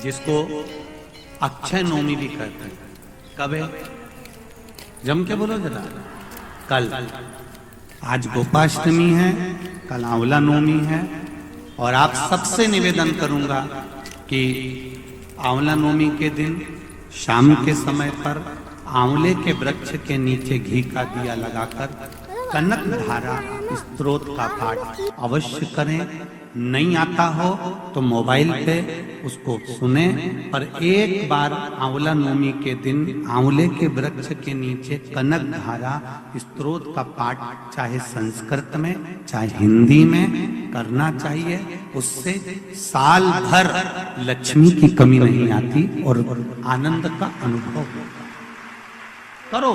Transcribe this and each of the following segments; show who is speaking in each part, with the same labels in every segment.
Speaker 1: जिसको अक्षय नवमी भी कहते हैं। कब है? जम के बोलो जरा। कल। आज गोपाष्टमी है, कल आंवला नवमी है। और आप सबसे निवेदन करूंगा कि आंवला नवमी के दिन शाम के समय पर आंवले के वृक्ष के नीचे घी का दिया लगाकर कनक धारा स्तोत्र का पाठ अवश्य करें। नहीं आता हो तो मोबाइल पे उसको सुने। पर एक बार आंवला नवमी के दिन आंवले के वृक्ष के नीचे कनक धारा स्तोत्र का पाठ चाहे संस्कृत में चाहे हिंदी में करना चाहिए। उससे साल भर लक्ष्मी की कमी नहीं आती और आनंद का अनुभव होगा। करो।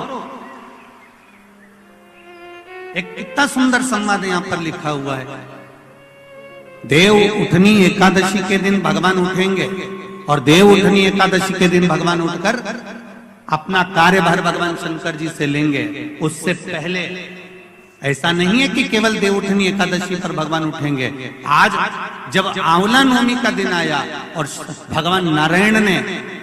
Speaker 1: एक कितना सुंदर संवाद यहां पर लिखा हुआ है। देव उठनी एकादशी के दिन भगवान उठेंगे और देव उठनी एकादशी के दिन भगवान उठकर अपना कार्यभार भगवान शंकर जी से लेंगे। उससे पहले ऐसा नहीं है कि केवल देव उठनी एकादशी पर भगवान उठेंगे। आज जब आंवला नवमी का दिन आया और भगवान नारायण ने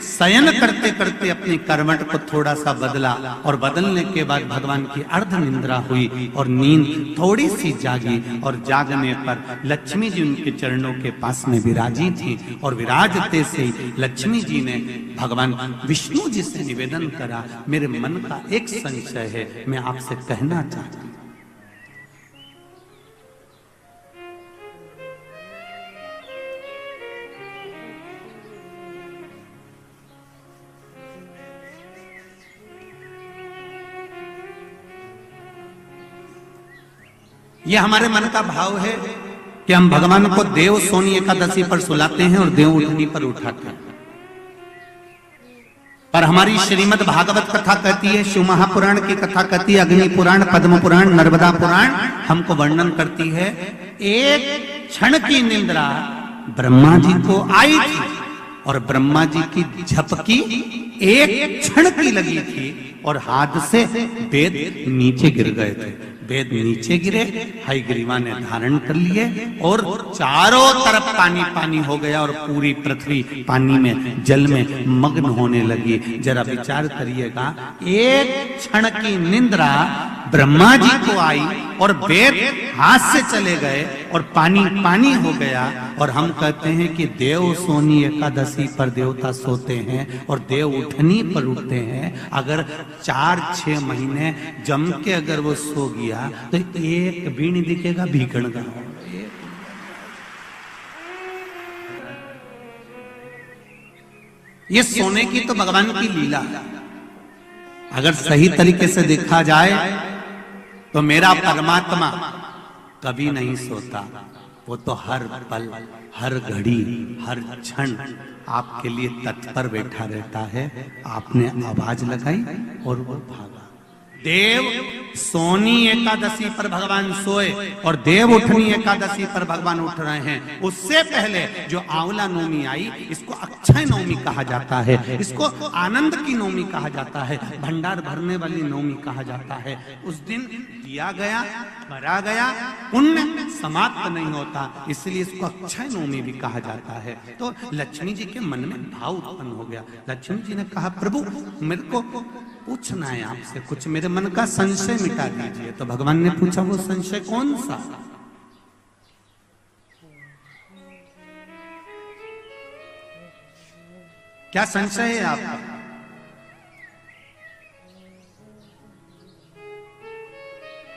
Speaker 1: शयन करते करते अपनी करवट को थोड़ा सा बदला और बदलने के बाद भगवान की अर्ध निंद्रा हुई और नींद थोड़ी सी जागी और जागने पर लक्ष्मी जी उनके चरणों के पास में विराजी थी। और विराजते से लक्ष्मी जी ने भगवान विष्णु जी से निवेदन करा, मेरे मन का एक संशय है, मैं आपसे कहना चाहती हूं। ये हमारे मन का भाव है कि हम भगवान को देव सोनी एकादशी पर सुलाते हैं और देव उठनी पर उठाते हैं। पर हमारी श्रीमद् भागवत कथा कहती है, शिव महापुराण की कथा कहती है, अग्नि पुराण, पद्म पुराण, नर्मदा पुराण हमको वर्णन करती है। एक क्षण की निंद्रा ब्रह्मा जी को आई थी और ब्रह्मा जी की झपकी एक क्षण की लगी थी और हाथ से वेद नीचे गिर गए थे। वेद नीचे गिरे, हयग्रीवा ने धारण कर लिए और चारों तरफ पानी पानी हो गया और पूरी पृथ्वी पानी में जल में मग्न होने लगी। जरा विचार करिएगा, एक क्षण की निंद्रा ब्रह्मा जी को आई और वेद हाथ से चले गए और पानी पानी हो गया। और हम कहते हैं कि देव सोनी एकादशी पर देवता सोते हैं और देव उठनी पर उठते हैं। अगर 4-6 महीने जम के अगर वो सो गया तो एक भी नहीं दिखेगा भीखण का। ये सोने की तो भगवान की लीला है। अगर सही तरीके से देखा जाए तो मेरा परमात्मा कभी नहीं सोता। वो तो हर पल, हर घड़ी, हर क्षण आपके लिए तत्पर बैठा रहता है। आपने आवाज लगाई और वो भागा। देव सोनी एकादशी पर भगवान सोए और देव उठनी एकादशी पर भगवान उठ रहे हैं। उससे पहले जो आंवला नवमी आई, इसको अक्षय नवमी कहा जाता है, इसको आनंद की नवमी कहा जाता है, भंडार भरने वाली नवमी कहा जाता है। उस दिन दिया गया, भरा गया, पुण्य समाप्त नहीं होता, इसलिए इसको अक्षय नवमी भी कहा जाता है। तो लक्ष्मी जी के मन में भाव उत्पन्न हो गया। लक्ष्मी जी ने कहा, प्रभु मेरे को पूछना है आपसे कुछ, मेरे मन का संशय मिटा दीजिए। तो भगवान ने पूछा, वो संशय कौन सा? क्या संशय है आपका?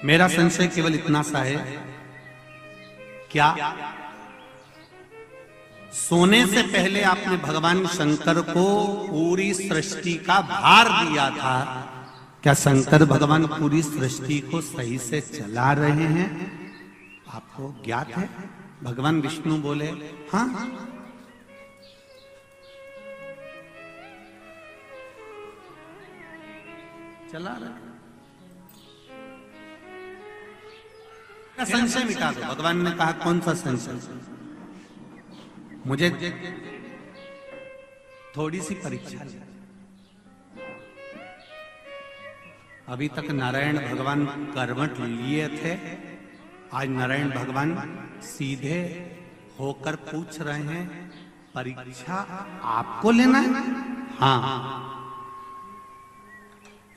Speaker 1: मेरा संशय केवल इतना सा है, क्या सोने से पहले आपने भगवान शंकर को पूरी सृष्टि का भार दिया था? क्या शंकर भगवान पूरी सृष्टि को सही से चला रहे हैं? आपको ज्ञात है? भगवान विष्णु बोले, हाँ चला रहे। संशय मिटा दो। भगवान ने कहा, कौन सा संशय? मुझे थोड़ी सी परीक्षा। अभी तक नारायण भगवान करवट लिए थे, आज नारायण भगवान सीधे होकर पूछ रहे हैं परीक्षा आपको लेना है? हाँ,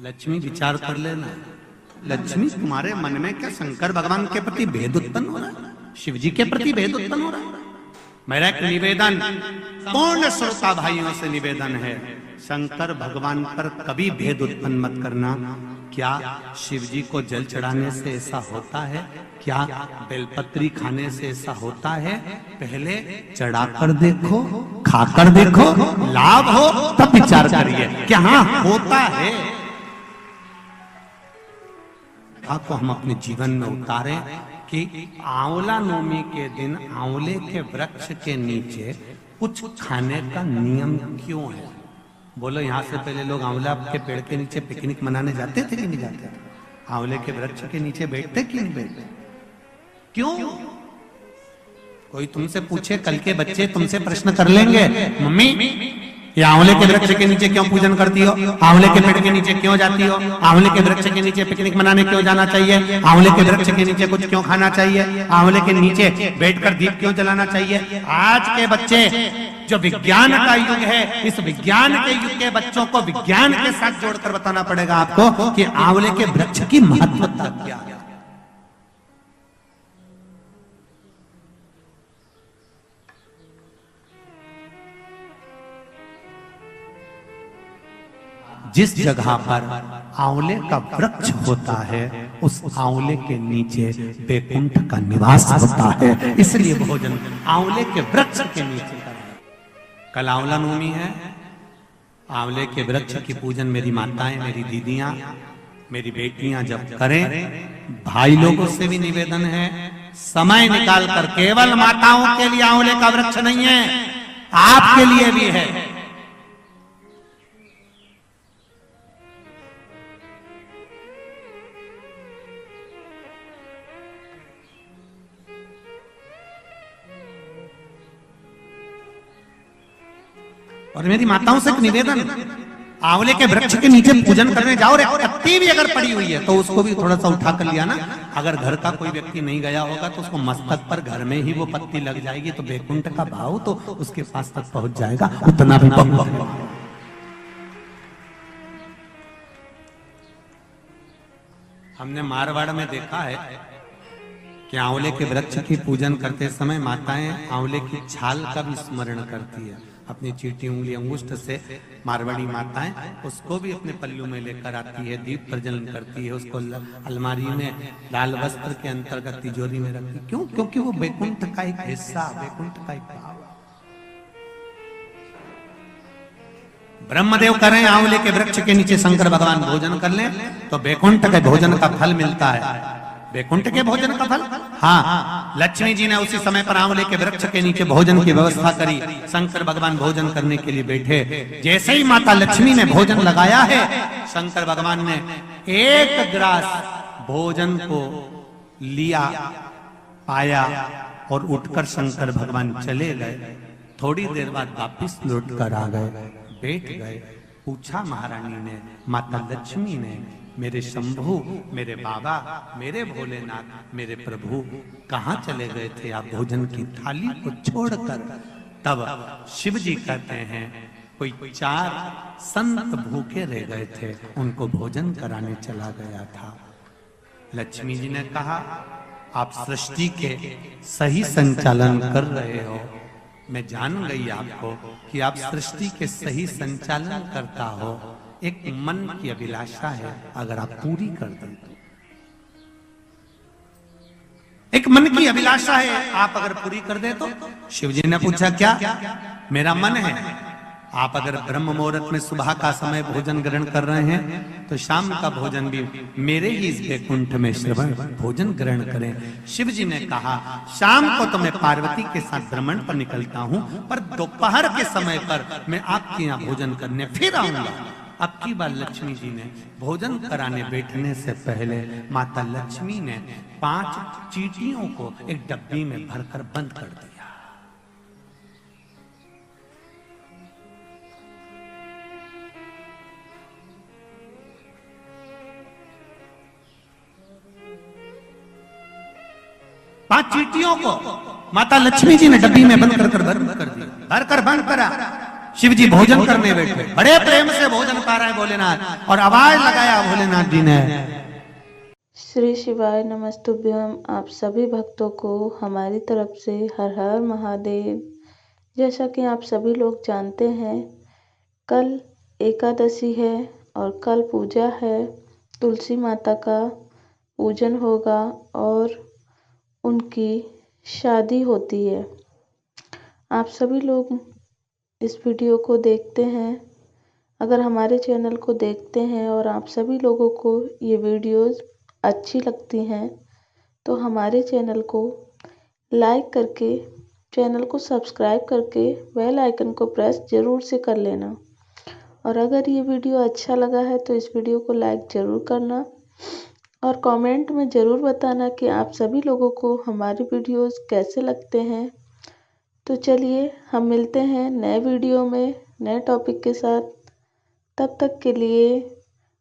Speaker 1: लक्ष्मी विचार कर लेना। लक्ष्मी तुम्हारे मन में क्या शंकर भगवान के प्रति भेद उत्पन्न हो रहा है? शिव जी के प्रति भेद उत्पन्न हो रहा है? मेरा एक निवेदन पूर्ण श्रोता भाइयों से निवेदन है, शंकर भगवान पर कभी भेद उत्पन्न मत करना। क्या शिव जी को जल चढ़ाने से ऐसा होता है? क्या बेलपत्री खाने से ऐसा होता है? पहले चढ़ाकर देखो, खाकर देखो, लाभ हो तब विचार करिए क्या हाँ होता है। को हम अपने जीवन में उतारें कि आंवला नवमी के दिन आंवले के वृक्ष के नीचे कुछ खाने का नियम क्यों है? बोलो, यहाँ से पहले लोग आंवला के पेड़ के नीचे पिकनिक मनाने जाते थे कि नहीं जाते? आंवले के वृक्ष के नीचे बैठते कि नहीं बैठते? क्यों? कोई तुमसे पूछे, कल के बच्चे तुमसे प्रश्न कर लेंगे, मम्मी ये आंवले के वृक्ष के नीचे क्यों पूजन करती हो? आंवले के पेड़ के नीचे क्यों जाती हो? आंवले के वृक्ष के नीचे पिकनिक मनाने क्यों जाना चाहिए? आंवले के वृक्ष के नीचे कुछ क्यों खाना चाहिए? आंवले के नीचे बैठकर दीप क्यों जलाना चाहिए? आज के बच्चे, जो विज्ञान का युग है, इस विज्ञान के युग के बच्चों को विज्ञान के साथ जोड़कर बताना पड़ेगा आपको कि आंवले के वृक्ष की महत्वता क्या है। जिस जगह पर आंवले का वृक्ष होता है, उस आंवले के नीचे बैकुंठ का निवास होता है। इसलिए भोजन आंवले के वृक्ष के नीचे करें। कल आंवला नवमी है, आंवले के वृक्ष की पूजन मेरी माताएं, मेरी दीदियां, मेरी बेटियां जब करें, भाई लोगों से भी निवेदन है, समय निकाल कर, केवल माताओं के लिए आंवले का वृक्ष नहीं है, आपके लिए भी है। और मेरी माताओं से एक निवेदन, आंवले के वृक्ष के नीचे पूजन करने जाओ रे, पत्ती भी अगर पड़ी हुई है तो उसको भी थोड़ा सा उठा कर लिया ना। अगर घर का कोई व्यक्ति नहीं गया होगा तो उसको मस्तक पर घर में ही वो पत्ती लग जाएगी, तो बैकुंठ का भाव तो उसके पास तक पहुंच जाएगा। उतना भी हमने मारवाड़ में देखा है कि आंवले के वृक्ष की पूजन करते समय माताएं आंवले की छाल का भी स्मरण करती है। अपनी चीटी उंगली अंगुष्ठ से मारवाड़ी माताएं उसको भी अपने पल्लू में लेकर आती है, दीप प्रज्वलन करती है, उसको अलमारी में लाल वस्त्र के अंतर्गत तिजोरी में रखती है। क्यों? क्योंकि वो बैकुंठ का एक हिस्सा, बैकुंठ का एक भाव। ब्रह्मदेव करें आंवले के वृक्ष के नीचे शंकर भगवान भोजन कर लें तो बैकुंठ के भोजन का फल मिलता है। बैकुंठ के भोजन का फल, हाँ, लक्ष्मी जी ने उसी समय पर आंवले के वृक्ष के नीचे भोजन की व्यवस्था करी। शंकर भगवान भोजन करने के लिए बैठे, जैसे ही माता लक्ष्मी ने भोजन लगाया है, शंकर भगवान ने एक ग्रास भोजन को लिया, पाया और उठकर शंकर भगवान चले गए। थोड़ी देर बाद वापिस लौट कर आ गए, बैठ गए। पूछा महारानी ने, माता लक्ष्मी ने, मेरे शंभु, मेरे बाबा, मेरे भोलेनाथ, मेरे प्रभु कहाँ चले गए थे आप भोजन की थाली को छोड़कर? तब शिव जी कहते हैं, कोई 4 संत भूखे रह गए थे, उनको भोजन कराने चला गया था। लक्ष्मी जी ने कहा, आप सृष्टि के सही संचालन कर रहे हो, मैं जान गई आपको कि आप सृष्टि के सही संचालन करता हो। एक मन की अभिलाषा है, अगर आप पूरी कर दें तो, एक मन की अभिलाषा है, आप अगर पूरी कर दे तो। शिव जी ने पूछा, क्या? मेरा मन है, आप अगर ब्रह्म मुहूर्त में सुबह का समय भोजन ग्रहण कर रहे हैं तो शाम का भोजन भी मेरे ही इस बैकुंठ में श्रवण भोजन ग्रहण करें। शिव जी ने कहा, शाम को तो मैं पार्वती के साथ भ्रमण पर निकलता हूं, पर दोपहर के समय पर मैं आपके यहाँ भोजन करने फिर आऊंगा। अब की बार लक्ष्मी जी ने भोजन कराने बैठने से पहले माता लक्ष्मी ने 5 चींटियों को एक डब्बी में भरकर बंद कर दिया। पांच चींटियों को माता लक्ष्मी जी ने डब्बी में बंद कर दिया। घर कर बंद करा। शिव जी भोजन करने बैठे, बड़े प्रेम से भोजन पा रहे हैं भोलेनाथ, और आवाज लगाया भोलेनाथ जी ने,
Speaker 2: श्री शिवाय नमस्तुभ्यम। आप सभी भक्तों को हमारी तरफ से हर हर महादेव। जैसा कि आप सभी लोग जानते हैं, कल एकादशी है और कल पूजा है, तुलसी माता का पूजन होगा और उनकी शादी होती है। आप सभी लोग इस वीडियो को देखते हैं। अगर हमारे चैनल को देखते हैं और आप सभी लोगों को ये वीडियोस अच्छी लगती हैं तो हमारे चैनल को लाइक करके, चैनल को सब्सक्राइब करके बेल आइकन को प्रेस ज़रूर से कर लेना। और अगर ये वीडियो अच्छा लगा है तो इस वीडियो को लाइक ज़रूर करना और कमेंट में ज़रूर बताना कि आप सभी लोगों को हमारे वीडियोस कैसे लगते हैं। तो चलिए हम मिलते हैं नए वीडियो में नए टॉपिक के साथ। तब तक के लिए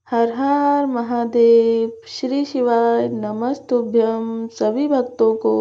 Speaker 2: हर हर महादेव। श्री शिवाय नमस्तुभ्यम सभी भक्तों को।